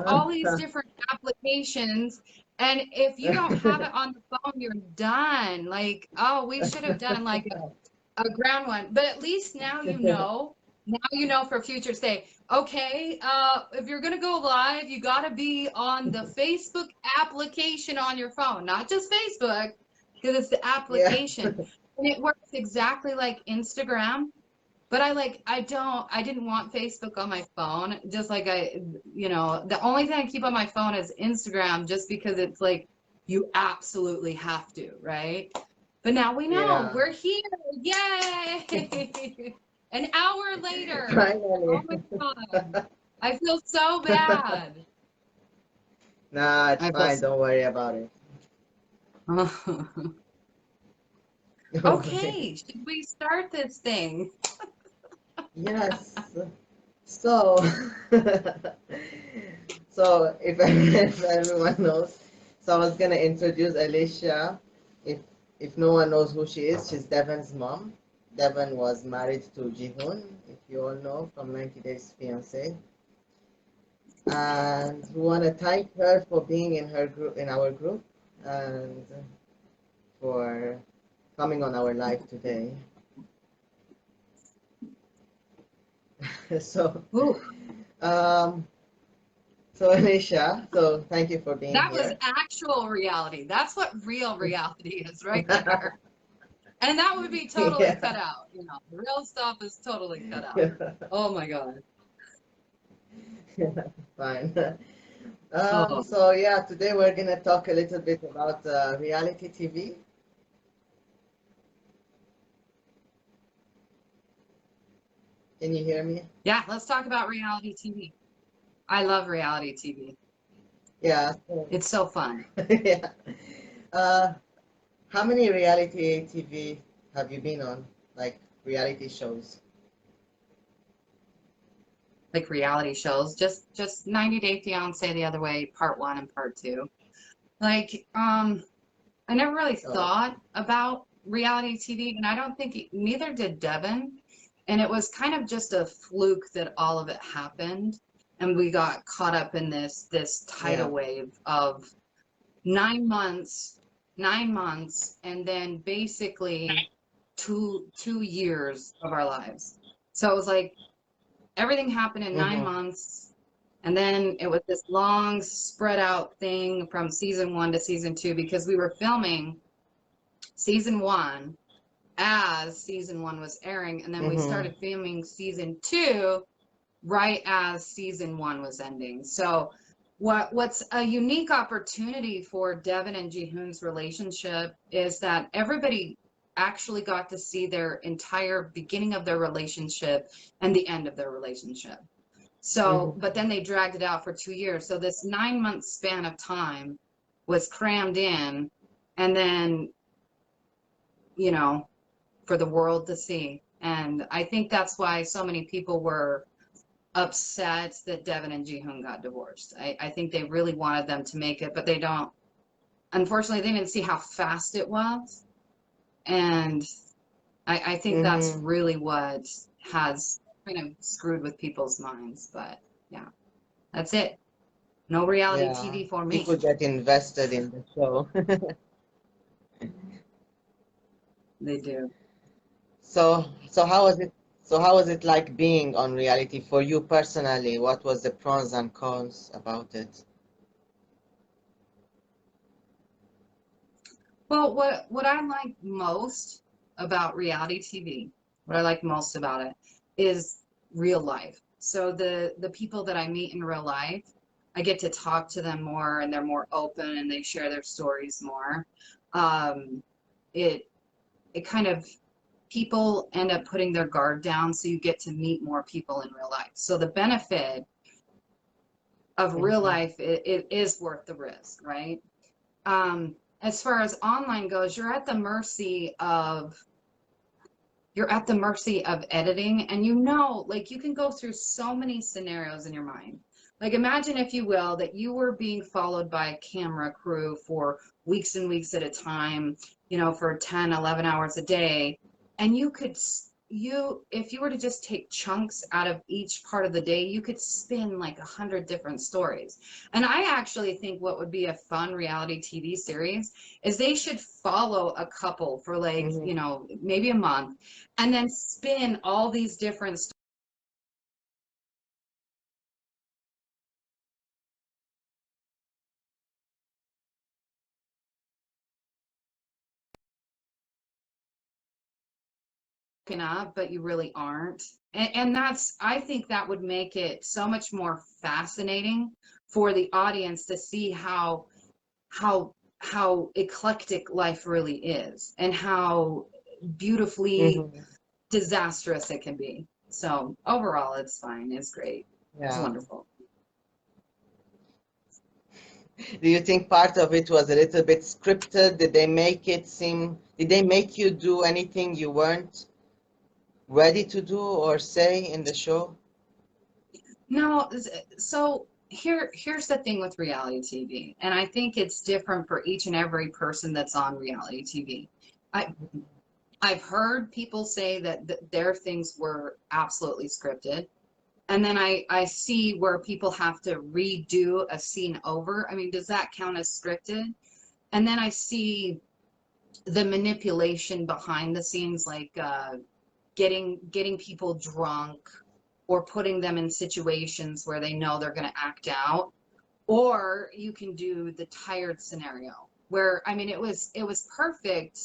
all these different applications. And if you don't have it on the phone, you're done. Like, oh, we should have done like a ground one. But at least now you know. Now you know for future say, okay, if you're gonna go live, you gotta be on the Facebook application on your phone, not just Facebook, because it's the Yeah. application. And it works exactly like Instagram. But I didn't want Facebook on my phone. Just like the only thing I keep on my phone is Instagram just because it's like you absolutely have to, right? But now we know Yeah. we're here. Yay! An hour later. Oh Finally. my God. I feel so bad. Nah, it's I feel fine. so Don't worry about it. Don't worry. Okay, should we start this thing? Yes. So, so if everyone knows, so I was gonna introduce Elicia. If if no one knows who she is, she's Devon's mom. Devon was married to Jihoon, if you all know, from 90 Days Fiance. And we want to thank her for being in her group, in our group, and for coming on our live today. So, Ooh, um, so Alicia, so thank you for being that was here. actual reality. That's what real reality is right there. And that would be totally Yeah. cut out. The real stuff is totally cut out. Oh my God. Fine. Oh, So yeah, today we're gonna talk a little bit about reality TV. Can you hear me? yeah, let's talk about reality TV. I love reality TV. Yeah. It's so fun. Yeah. Uh, how many reality TV have you been on? Like reality shows? Like reality shows, just 90 Day Fiance the other way, part one and part two. Like, I never really Oh, thought about reality TV, and I don't think neither did Devin. And it was kind of just a fluke that all of it happened, and we got caught up in this yeah. tidal wave of 9 months, 9 months, and then basically two years of our lives. So it was like everything happened in nine Mm-hmm. months, and then it was this long spread out thing from season one to season two because we were filming season one as season one was airing, and then we Mm-hmm. started filming season two right as season one was ending. So what's a unique opportunity for Devin and Jihoon's relationship is that everybody actually got to see their entire beginning of their relationship and the end of their relationship. So, Mm-hmm. but then they dragged it out for 2 years. So this 9 month span of time was crammed in, and then, you know, for the world to see. And I think that's why so many people were upset that Devin and Jihoon got divorced. I think they really wanted them to make it, but they don't. Unfortunately, they didn't see how fast it was. And I think that's Mm-hmm. really what has kind of screwed with people's minds. But yeah, that's it. No reality Yeah. TV for me. People get invested in the show. They do. So how was it? So how was it like being on reality for you personally? What was the pros and cons about it? Well, what I like most about reality TV, what I like most about it is real life. So the people that I meet in real life, I get to talk to them more, and they're more open and they share their stories more. Um, it it kind of people end up putting their guard down, so you get to meet more people in real life. So the benefit of real Mm-hmm. life, it is worth the risk, right? As far as online goes, you're at the mercy of editing, and like you can go through so many scenarios in your mind. Like imagine, if you will, that you were being followed by a camera crew for weeks and weeks at a time, for 10, 11 hours a day, and you could if you were to just take chunks out of each part of the day, you could spin like 100 different stories. And I actually think what would be a fun reality TV series is they should follow a couple for like, Mm-hmm. you know, maybe a month, and then spin all these different up, but you really aren't. And that's, I think that would make it so much more fascinating for the audience to see how how eclectic life really is and how beautifully Mm-hmm. disastrous it can be. So overall, it's fine. It's great. It's Yeah. wonderful. Do you think part of it was a little bit scripted? Did they make you do anything you weren't ready to do or say in the show? No, so here's the thing with reality TV, and I think it's different for each and every person that's on reality TV. I I've heard people say that their things were absolutely scripted. And then I see where people have to redo a scene over. I mean, does that count as scripted? And then I see the manipulation behind the scenes, like getting people drunk or putting them in situations where they know they're going to act out. Or you can do the tired scenario where, I mean, it was perfect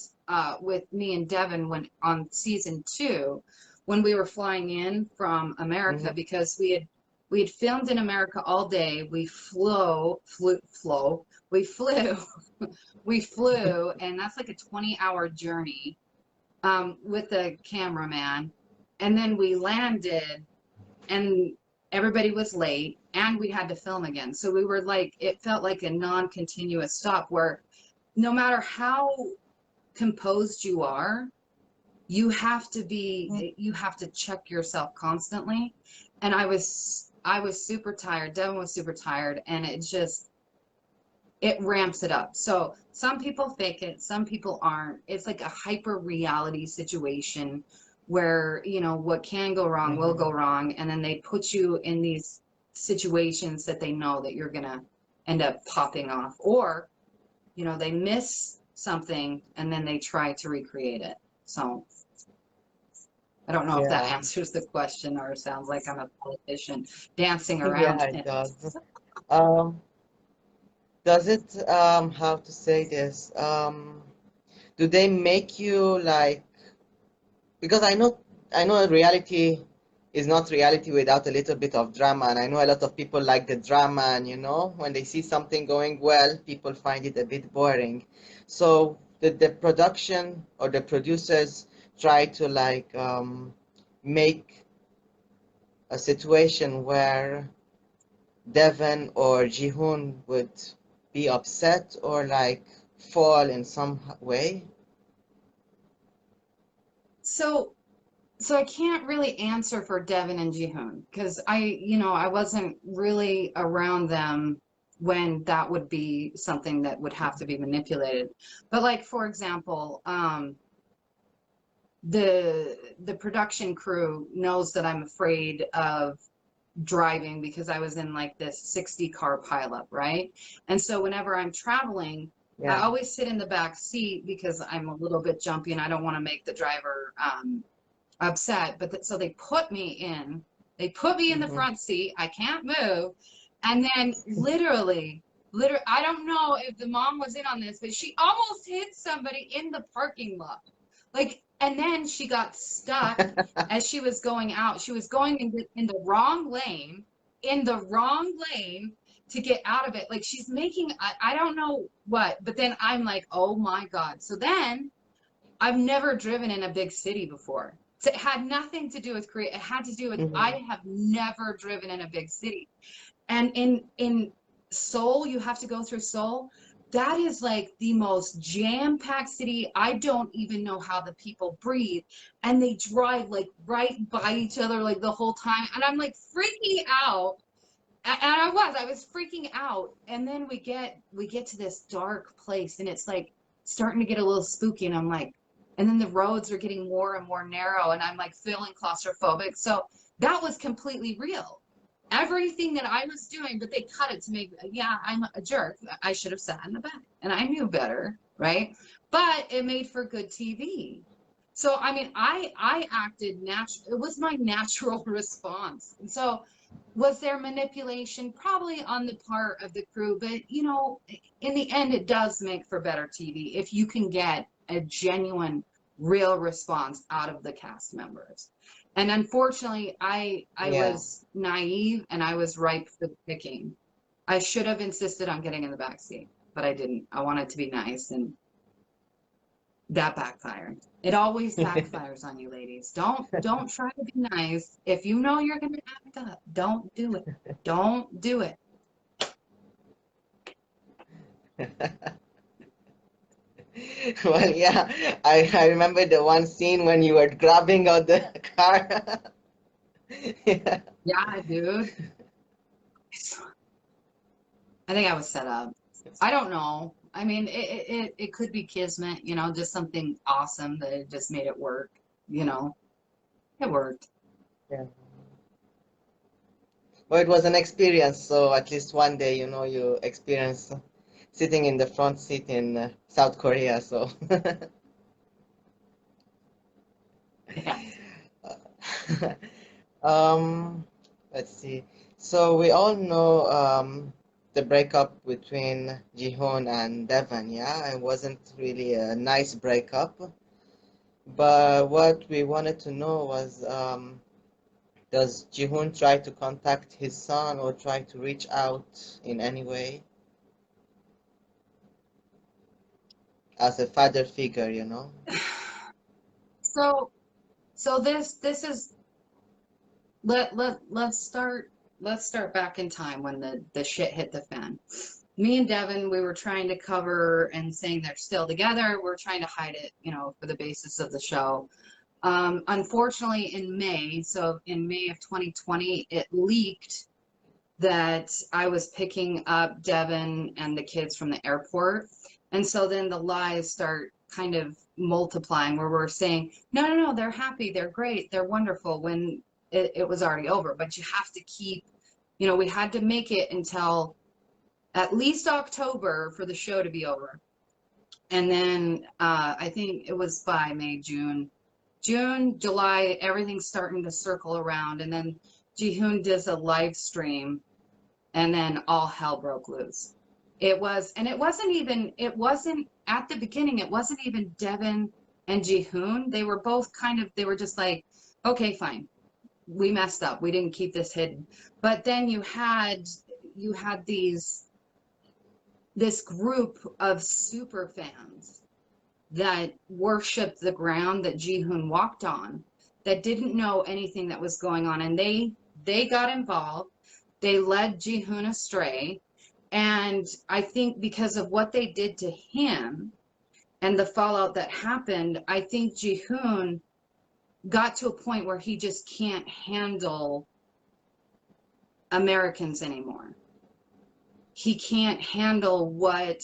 with me and Devin when on season 2 when we were flying in from America, Mm-hmm. because we had filmed in America all day. We flew we flew, and that's like a 20-hour journey with the cameraman, and then we landed, and everybody was late, and we had to film again. So we were like, it felt like a non-continuous stop where no matter how composed you are, you have to check yourself constantly. And I was super tired. Devin was super tired, and it ramps it up. So some people fake it, some people aren't. It's like a hyper reality situation where, what can go wrong will Mm-hmm. go wrong. And then they put you in these situations that they know that you're going to end up popping off. Or, they miss something and then they try to recreate it. So I don't know if that Yeah. answers the question or sounds like I'm a politician dancing Yeah, around it it. does. Um, does it, how to say this? Do they make you like, because I know reality is not reality without a little bit of drama, and I know a lot of people like the drama, and when they see something going well, people find it a bit boring. So the production or the producers try to like make a situation where Devon or Jihoon would be upset or like fall in some way. So So I can't really answer for Devin and Jihoon because I wasn't really around them when that would be something that would have to be manipulated. But like, for example, the production crew knows that I'm afraid of driving because I was in like this 60 car pileup, right? And so whenever I'm traveling, I Yeah. always sit in the back seat because I'm a little bit jumpy and I don't want to make the driver upset. But so they put me in the Hmm. front seat. I can't move. And then literally, I don't know if the mom was in on this, but she almost hit somebody in the parking lot. Like, and then she got stuck as she was going out. She was going in the wrong lane to get out of it. Like, she's making, I don't know what, but then I'm like, oh my God. So then I've never driven in a big city before. So it had nothing to do with Korea. It had to do with Hmm. I have never driven in a big city. And in Seoul, you have to go through Seoul. That is like the most jam-packed city. I don't even know how the people breathe. And they drive like right by each other like the whole time. And I'm like freaking out. And I was freaking out. And then we get to this dark place and it's like starting to get a little spooky. And I'm like, and then the roads are getting more and more narrow, and I'm like feeling claustrophobic. So that was completely real. Everything that I was doing, but they cut it to make, yeah, I'm a jerk. I should have sat in the back, and I knew better, right? But it made for good TV. So I mean, I acted natural. It was my natural response. And so was there manipulation? Probably on the part of the crew, but you know, in the end, it does make for better TV if you can get a genuine, real response out of the cast members. And unfortunately, I Yeah. was naive and I was ripe for the picking. I should have insisted on getting in the back seat, but I didn't. I wanted to be nice, and that backfired. It always backfires on you, ladies. Don't try to be nice. If you know you're gonna act up, don't do it. Don't do it. Well, yeah, I remember the one scene when you were grabbing out the car. Yeah. Yeah, dude. I think I was set up. I don't know. I mean, it could be kismet, you know, just something awesome that it just made it work, you know. It worked. Yeah. Well, it was an experience, so at least one day, you experience sitting in the front seat in South Korea. So, Yeah. um, let's see. So we all know the breakup between Jihoon and Devon. Yeah, it wasn't really a nice breakup. But what we wanted to know was, does Jihoon try to contact his son or try to reach out in any way as a father figure? So this is let's start back in time when the shit hit the fan. Me and Devin, we were trying to cover and saying they're still together. We're trying to hide it, you know, for the basis of the show. Unfortunately, in May, so in May of 2020, it leaked that I was picking up Devin and the kids from the airport. And so then the lies start kind of multiplying where we're saying, no, no, no, they're happy, they're great, they're wonderful when it was already over. But you have to keep, you know, we had to make it until at least October for the show to be over. And then I think it was by May, June, July, everything's starting to circle around. And then Jihoon does a live stream, and then all hell broke loose. And it wasn't at the beginning, it wasn't even Devin and Jihoon. They were both they were just like, okay, fine, we messed up. We didn't keep this hidden. But then you had this group of super fans that worshiped the ground that Jihoon walked on, that didn't know anything that was going on, and they got involved. They led Jihoon astray, and I think because of what they did to him and the fallout that happened, I think Jihoon got to a point where he just can't handle Americans anymore. He can't handle what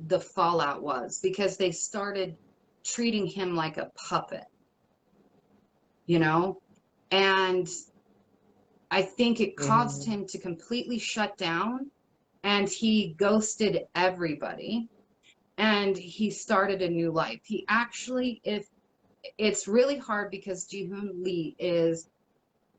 the fallout was, because they started treating him like a puppet, you know? And I think it caused Mm-hmm. him to completely shut down, and he ghosted everybody, and he started a new life. He actually, if it's really hard because Jihoon Lee is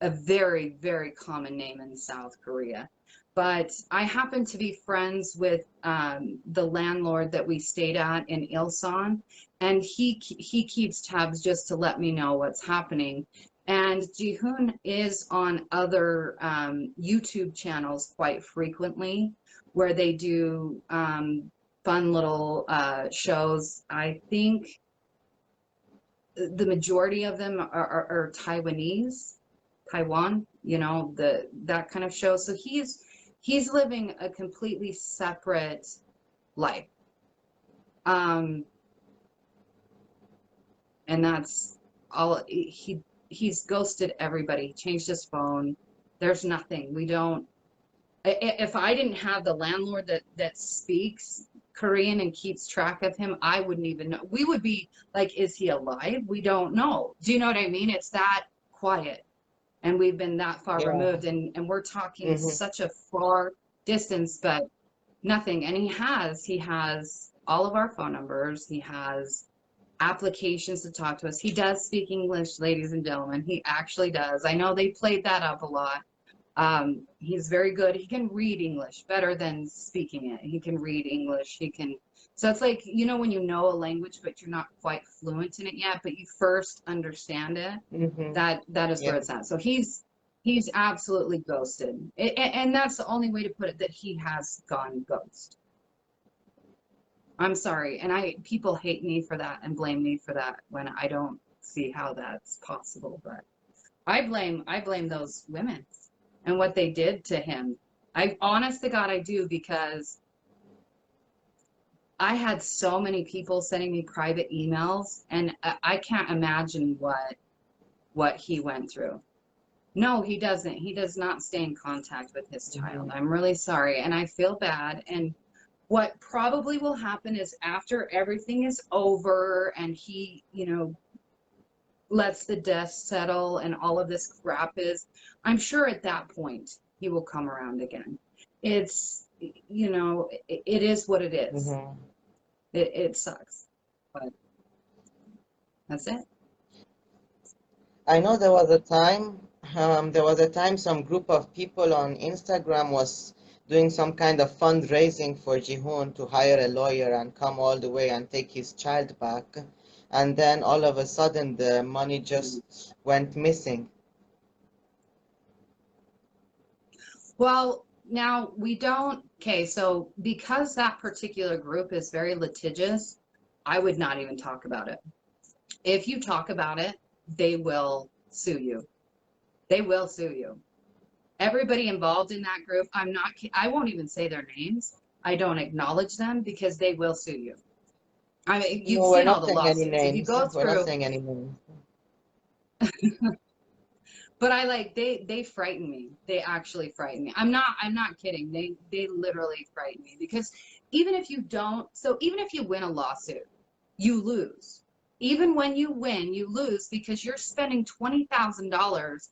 a very, very common name in South Korea. But I happen to be friends with the landlord that we stayed at in Ilsan, and he keeps tabs just to let me know what's happening. And Jihoon is on other YouTube channels quite frequently, where they do fun little shows. I think the majority of them are Taiwanese, Taiwan, you know, that kind of show. So he's living a completely separate life. Um, and that's all. He's ghosted everybody. He changed his phone. There's nothing. We don't. If I didn't have the landlord that speaks, Korean and keeps track of him, I wouldn't even know. We would be like, is he alive? We don't know. Do you know what I mean? It's that quiet. And we've been that far Yeah. removed, and we're talking Mm-hmm. such a far distance, but nothing. And he has all of our phone numbers. He has applications to talk to us. He does speak English, ladies and gentlemen. He actually does. I know they played that up a lot. He's very good. He can read English better than speaking it. He can read English. He can. So it's like, when you know a language, but you're not quite fluent in it yet, but you first understand it. Mm-hmm. That is where Yeah. it's at. So he's absolutely ghosted. And that's the only way to put it, that he has gone ghost. I'm sorry. And people hate me for that and blame me for that when I don't see how that's possible. But I blame those women and what they did to him. I honest to God I do, because I had so many people sending me private emails, and I can't imagine what he went through. No, he doesn't. He does not stay in contact with his child. Mm-hmm. I'm really sorry, and I feel bad. And what probably will happen is, after everything is over and he, lets the dust settle and all of this crap I'm sure at that point he will come around again. It's, it is what it is. Mm-hmm. It sucks, but that's it. I know there was a time some group of people on Instagram was doing some kind of fundraising for Jihoon to hire a lawyer and come all the way and take his child back. And then all of a sudden the money just went missing. Well, now we don't, okay, so because that particular group is very litigious, I would not even talk about it. If you talk about it, they will sue you. They will sue you. Everybody involved in that group, I won't even say their names. I don't acknowledge them, because they will sue you. I mean, you've No, we're seen all not the saying any lawsuits. If you names. go We're not through, saying any names. but they frighten me. They actually frighten me. I'm not kidding. They literally frighten me, because even if you win a lawsuit, you lose. Even when you win, you lose, because you're spending $20,000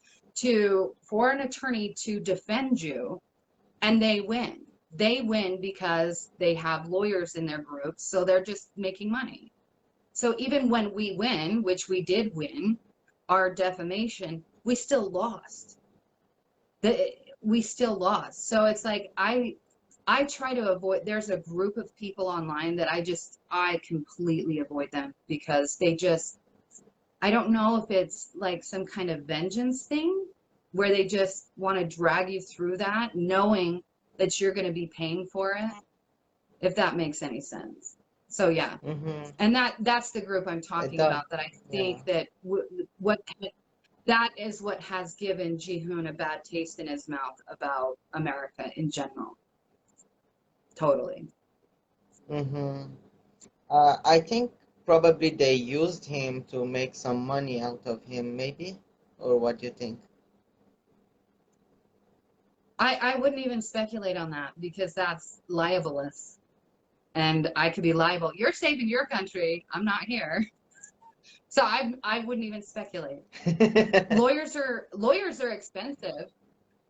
for an attorney to defend you, and they win. They win because they have lawyers in their groups, so they're just making money. So even when we win, which we did win, our defamation, we still lost. We still lost. So it's like, I try to avoid, there's a group of people online that I completely avoid them, because I don't know if it's like some kind of vengeance thing where they just want to drag you through that, knowing that you're going to be paying for it, if that makes any sense. So yeah. Mm-hmm. And that's the group I'm It talking does. about, that I Yeah. think that what that is what has given Jihoon a bad taste in his mouth about America in general. Totally. Mm-hmm. I think probably they used him to make some money out of him, maybe? Or what do you think? I wouldn't even speculate on that, because that's libelous, and I could be liable. You're safe in your country. I'm not here. So I wouldn't even speculate. Lawyers are expensive.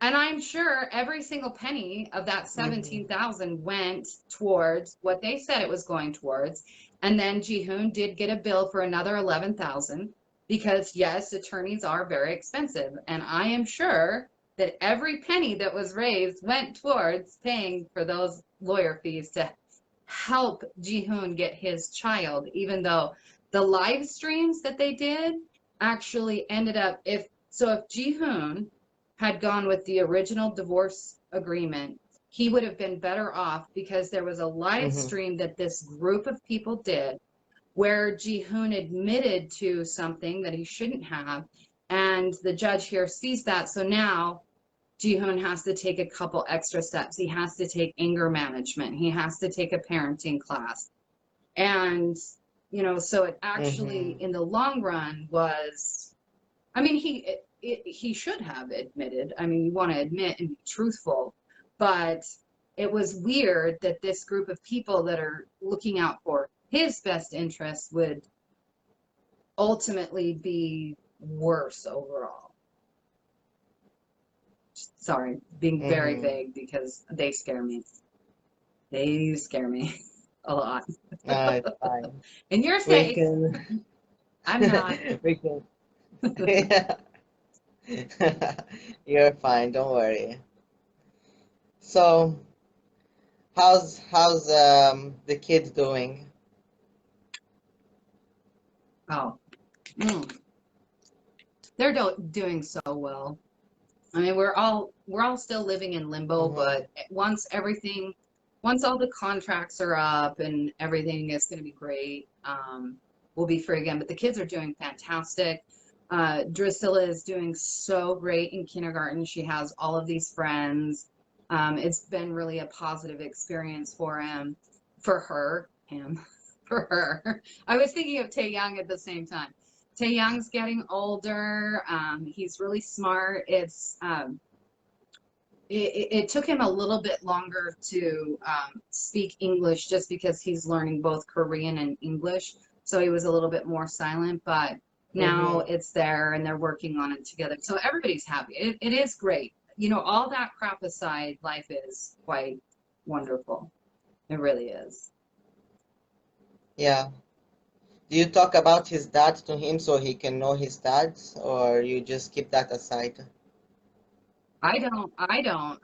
And I'm sure every single penny of that Mm-hmm. 17,000 went towards what they said it was going towards. And then Jihoon did get a bill for another 11,000, because yes, attorneys are very expensive. And I am sure that every penny that was raised went towards paying for those lawyer fees to help Jihoon get his child, even though the live streams that they did actually ended up, if Jihoon had gone with the original divorce agreement, he would have been better off, because there was a live Mm-hmm. stream that this group of people did where Jihoon admitted to something that he shouldn't have, and the judge here sees that. So now Jihoon has to take a couple extra steps. He has to take anger management. He has to take a parenting class. And, so it actually, Mm-hmm. in the long run, was, I mean, he should have admitted. I mean, you want to admit and be truthful, but it was weird that this group of people that are looking out for his best interests would ultimately be worse overall. Sorry, being very Mm-hmm. vague because they scare me. They scare me a lot. It's fine. And you're We safe. can, I'm not. we can, yeah. You're fine, don't worry. So, how's the kid doing? Oh, mm. They're doing so well. I mean, we're all still living in limbo, Mm-hmm. but once all the contracts are up and everything is going to be great, we'll be free again. But the kids are doing fantastic. Drusilla is doing so great in kindergarten. She has all of these friends. It's been really a positive experience for him, for her. I was thinking of Taeyang at the same time. Taeyang's getting older. He's really smart. It took him a little bit longer to speak English just because he's learning both Korean and English. So he was a little bit more silent, but now Mm-hmm. it's there and they're working on it together. So everybody's happy. It is great. All that crap aside, life is quite wonderful. It really is. Yeah. Do you talk about his dad to him so he can know his dad, or you just keep that aside? I don't.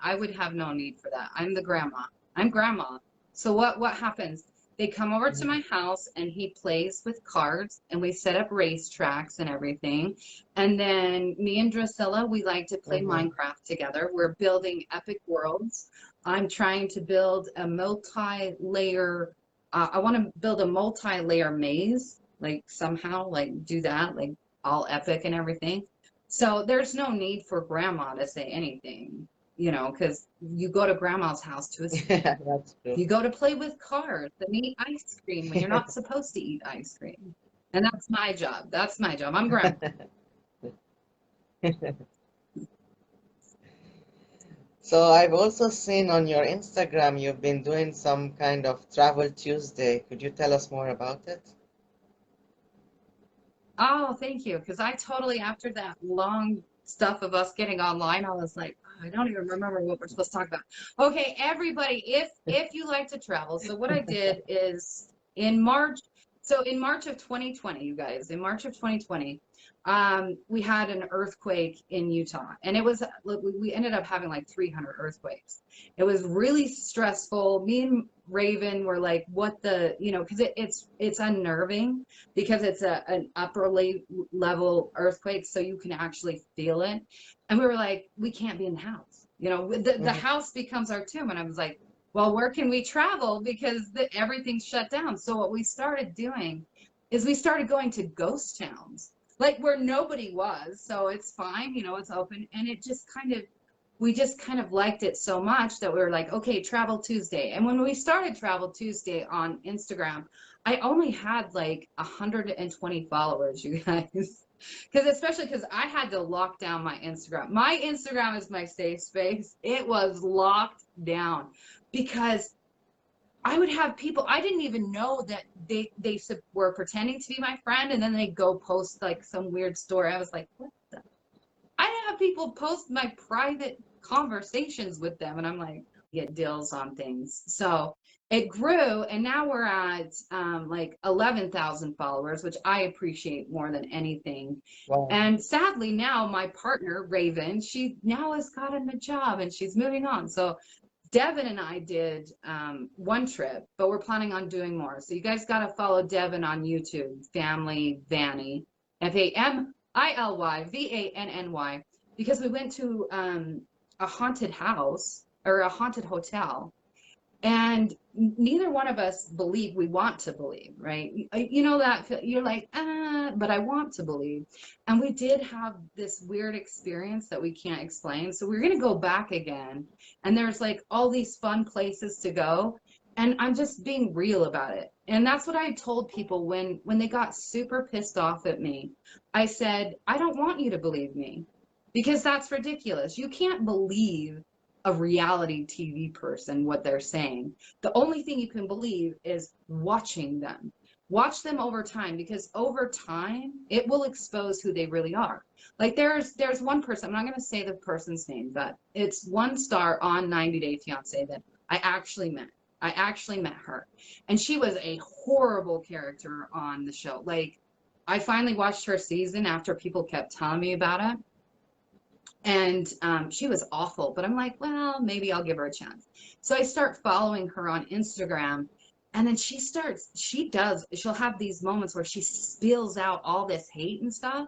I would have no need for that. I'm the grandma. I'm grandma. So what happens? They come over to Mm-hmm. my house and he plays with cards and we set up race tracks and everything. And then me and Drusilla, we like to play Mm-hmm. Minecraft together. We're building epic worlds. I'm trying to build a multi-layer, I want to build a multi-layer maze, like somehow like do that, like all epic and everything. So there's no need for grandma to say anything, because you go to grandma's house to escape. Yeah, that's true. You go to play with cars and eat ice cream when you're not supposed to eat ice cream. And that's my job. That's my job. I'm grandma. So I've also seen on your Instagram you've been doing some kind of Travel Tuesday. Could you tell us more about it? Oh, thank you. Because I totally, after that long stuff of us getting online, I was like, "Oh, I don't even remember what we're supposed to talk about." Okay, everybody, if you like to travel, so what I did is in March, so in March of 2020, you guys, in March of 2020, we had an earthquake in Utah, and it was look, we ended up having like 300 earthquakes. It was really stressful. Me and Raven were like, "What the," because it's unnerving because it's an upper level earthquake, so you can actually feel it. And we were like, we can't be in the house. The Mm-hmm. house becomes our tomb. And I was like, well, where can we travel? Because everything's shut down. So what we started doing is we started going to ghost towns, like where nobody was. So it's fine, it's open. And we just kind of liked it so much that we were like, okay, Travel Tuesday. And when we started Travel Tuesday on Instagram, I only had like 120 followers, you guys. Especially because I had to lock down my Instagram. My Instagram is my safe space. It was locked down because I would have people I didn't even know that they were pretending to be my friend, and then they go post like some weird story. I was like, what the I have people post my private conversations with them, and I'm like, get deals on things. So it grew, and now we're at like 11,000 followers, which I appreciate more than anything. Wow. And sadly, now my partner, Raven, she now has gotten a job and she's moving on. So Devin and I did one trip, but we're planning on doing more. So you guys got to follow Devin on YouTube, Family Vanny, FAMILYVANNY, because we went to a haunted house or a haunted hotel, and neither one of us believe we want to believe, right? That you're like, but I want to believe. And we did have this weird experience that we can't explain. So we're going to go back again. And there's like all these fun places to go. And I'm just being real about it. And that's what I told people when they got super pissed off at me. I said, I don't want you to believe me because that's ridiculous. You can't believe a reality TV person what they're saying. The only thing you can believe is watching them. Watch them over time, because over time it will expose who they really are. Like there's one person, I'm not going to say the person's name, but it's one star on 90 Day Fiance that I actually met. I actually met her, and she was a horrible character on the show. Like, I finally watched her season after people kept telling me about it, and she was awful. But I'm like, well, maybe I'll give her a chance. So I start following her on Instagram, and then she'll have these moments where she spills out all this hate and stuff.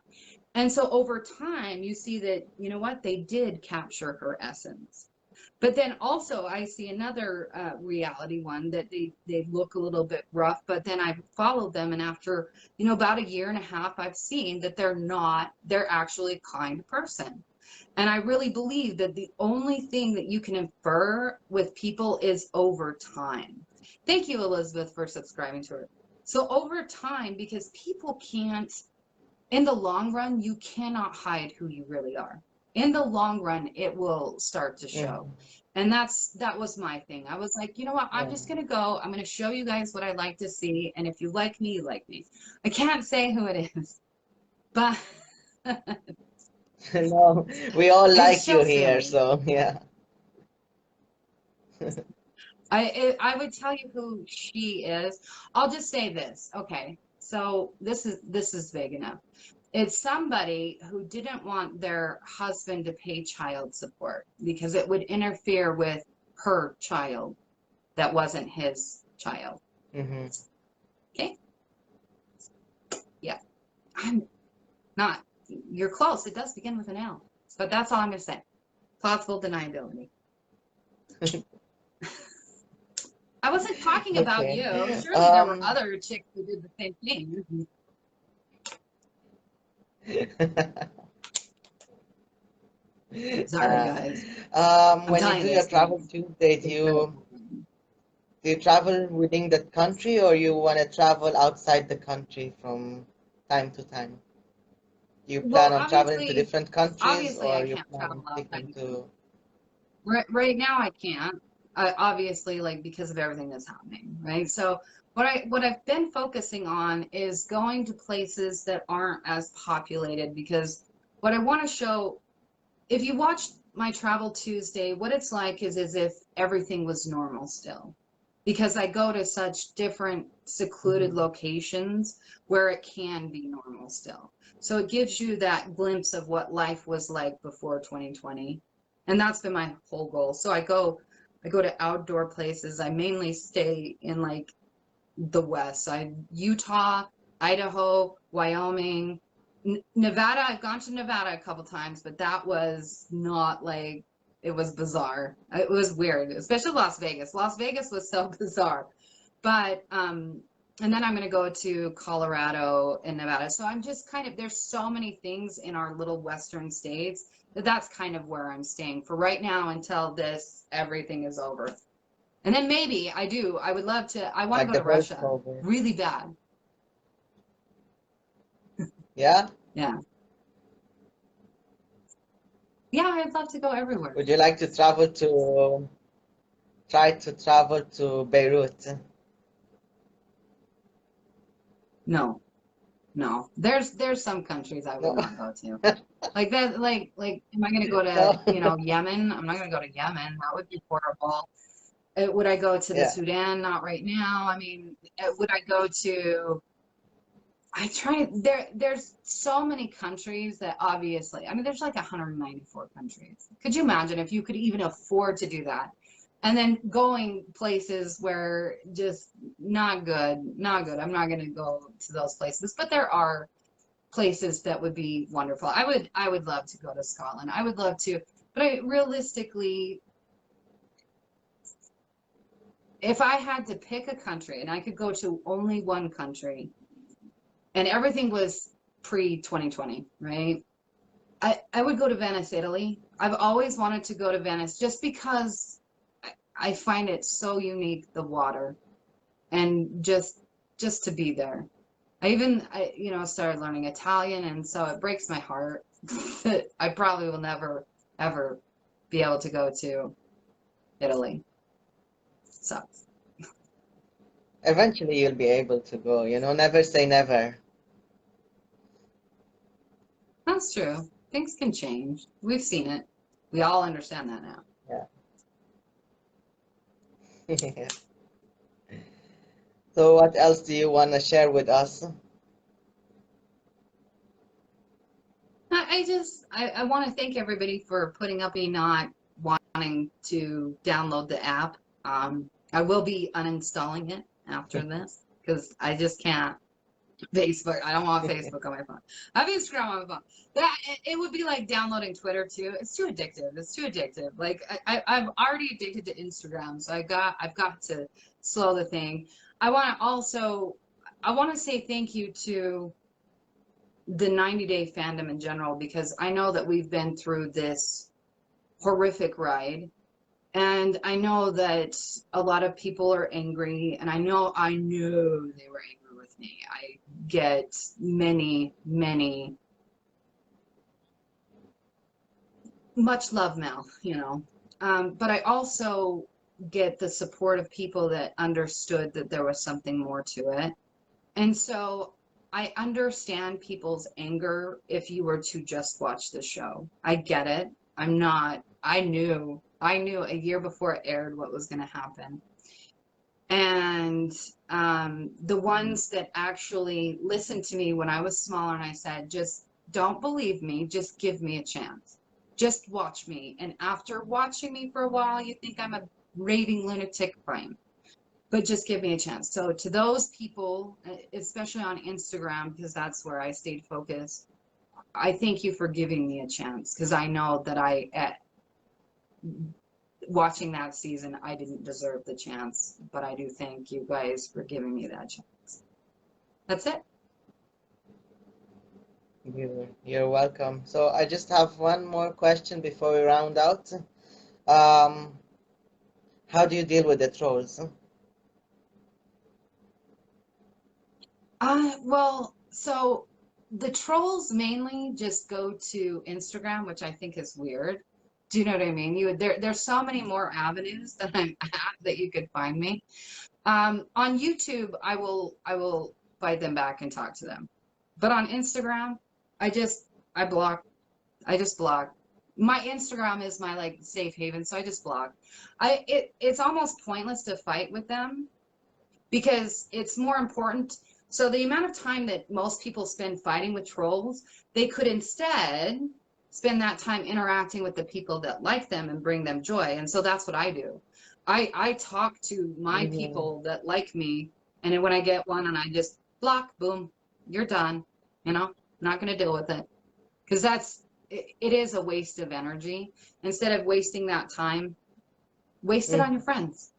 And so over time, you see that, you know what, they did capture her essence. But then also I see another reality one that they look a little bit rough, but then I've followed them, and after, you know, about a year and a half, I've seen that they're actually a kind person. And I really believe that the only thing that you can infer with people is over time. Thank you, Elizabeth, for subscribing to her. So over time, because people can't, in the long run, you cannot hide who you really are. In the long run, it will start to show. And that was my thing. I was like, you know what? I'm just going to go. I'm going to show you guys what I like to see. And if you like me, you like me. I can't say who it is, but No, we all like you just here, silly. so yeah. I would tell you who she is. I'll just say this. Okay. So this is big enough. It's somebody who didn't want their husband to pay child support because it would interfere with her child that wasn't his child. Mm-hmm. Okay? Yeah. I'm not. You're close. It does begin with an L. But that's all I'm going to say. Plausible deniability. I wasn't talking about you. Okay. Surely there were other chicks who did the same thing. Sorry, guys. When you do your travel Tuesday, do you travel within the country, or you want to travel outside the country from time to time? Do you plan on traveling to different countries, obviously I or you can't plan travel on sticking outside. to? Right now I can't. Obviously, like, because of everything that's happening, right? So what I've been focusing on is going to places that aren't as populated, because what I want to show, if you watch my Travel Tuesday, what it's like is as if everything was normal still, because I go to such different secluded locations where it can be normal still. So it gives you that glimpse of what life was like before 2020. And that's been my whole goal. So I go to outdoor places. I mainly stay in like the West. Utah, Idaho, Wyoming, Nevada. I've gone to Nevada a couple times, but that was not like, it was bizarre. It was weird, especially Las Vegas. Las Vegas was so bizarre. But and then I'm going to go to Colorado and Nevada. So I'm just kind of, there's so many things in our little Western states that's kind of where I'm staying for right now until everything is over. And then maybe I would love to, I want to Like go the to whole Russia program. really bad. Yeah? Yeah. Yeah, I'd love to go everywhere. Would you like to try to travel to Beirut? No. There's some countries I would No. not go to. Like that, like, am I going to go to, No. Yemen? I'm not going to go to Yemen. That would be horrible. Would I go to the Yeah. Sudan? Not right now. I mean, would I go to, there's so many countries that obviously, I mean, there's like 194 countries. Could you imagine if you could even afford to do that? And then going places where just not good, not good. I'm not going to go to those places, but there are places that would be wonderful. I would love to go to Scotland. I would love to, but realistically, if I had to pick a country and I could go to only one country and everything was pre-2020, right? I would go to Venice, Italy. I've always wanted to go to Venice just because I find it so unique, the water, and just to be there. I started learning Italian, and so it breaks my heart that I probably will never ever be able to go to Italy. Sucks. Eventually, you'll be able to go. You know, never say never. That's true. Things can change. We've seen it. We all understand that now. Yeah. So, what else do you want to share with us? I want to thank everybody for putting up me not wanting to download the app. I will be uninstalling it after this because I just can't. Facebook. I don't want Facebook on my phone. I have Instagram on my phone. It would be like downloading Twitter too. It's too addictive. It's too addictive. Like I'm already addicted to Instagram, so I've got to slow the thing. I want to say thank you to the 90-day fandom in general because I know that we've been through this horrific ride. And I know that a lot of people are angry, and I know they were angry with me. I get many, many much love mail, you know. But I also get the support of people that understood that there was something more to it. And so I understand people's anger if you were to just watch the show. I get it. I'm not, I knew a year before it aired what was going to happen. And the ones that actually listened to me when I was smaller and I said, just don't believe me, just give me a chance. Just watch me. And after watching me for a while, you think I'm a raving lunatic, fine. But just give me a chance. So to those people, especially on Instagram, because that's where I stayed focused, I thank you for giving me a chance because I know that watching that season, I didn't deserve the chance, but I do thank you guys for giving me that chance. That's it. You're welcome. So, I just have one more question before we round out. Um, how do you deal with the trolls? Well, so the trolls mainly just go to Instagram, which I think is weird. Do you know what I mean? There's so many more avenues that I'm at that you could find me. On YouTube, I will fight them back and talk to them. But on Instagram, I just I block. I just block. My Instagram is my like safe haven, so I just block. It's almost pointless to fight with them because it's more important. So the amount of time that most people spend fighting with trolls, they could instead spend that time interacting with the people that like them and bring them joy. And so that's what I do. I talk to my Mm-hmm. people that like me, and then when I get one and I just block, boom, you're done. You know, not going to deal with it because it is a waste of energy. Instead of wasting that time, waste it on your Mm-hmm. friends,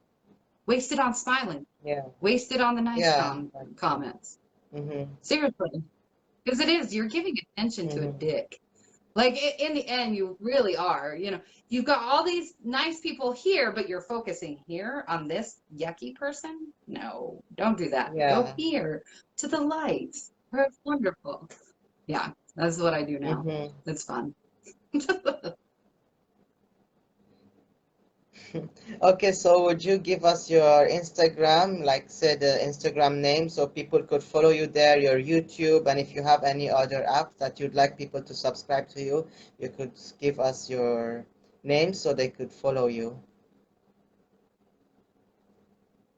waste it on smiling, Yeah, waste it on the nice yeah, that's true. comments. Mm-hmm. Seriously, because it is, you're giving attention to a Mm-hmm. dick. Like in the end, you really are. You know, you've got all these nice people here, but you're focusing here on this yucky person. No, don't do that. Go Yeah. here to the lights. It's wonderful. Yeah, that's what I do now. Mm-hmm. It's fun. Okay, so would you give us your Instagram, like say the Instagram name, so people could follow you there, your YouTube, and if you have any other app that you'd like people to subscribe to you, you could give us your name so they could follow you.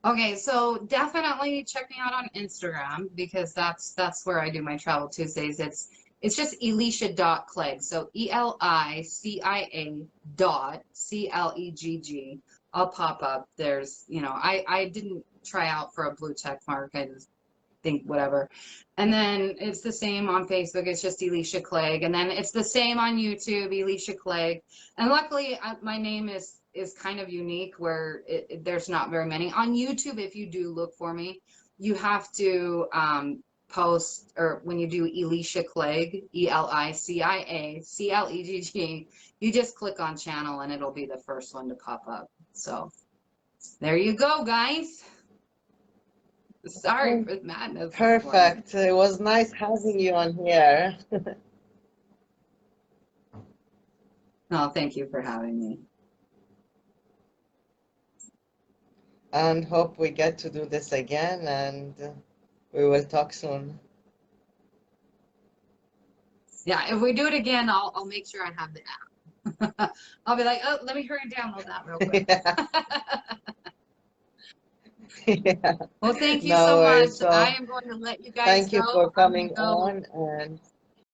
Okay, so definitely check me out on Instagram because that's where I do my travel Tuesdays. It's just Elicia.Clegg. So Elicia dot Clegg. I'll pop up. There's, I didn't try out for a blue check mark. I just think whatever. And then it's the same on Facebook. It's just Elicia Clegg. And then it's the same on YouTube, Elicia Clegg. And luckily, my name is kind of unique where there's not very many. On YouTube, if you do look for me, you have to post, or when you do Elicia Clegg, Elicia Clegg, you just click on channel and it'll be the first one to pop up. So there you go, guys. Sorry Oh, for the madness this morning. perfect. It was nice having you on here. No, thank you for having me. and hope we get to do this again, and we will talk soon. Yeah, if we do it again, I'll make sure I have the app. I'll be like, oh, let me hurry and download that real quick. Yeah. Yeah. Well, thank you No so much. worries. I So am going to let you guys thank go. you for I'm going to coming go. on, and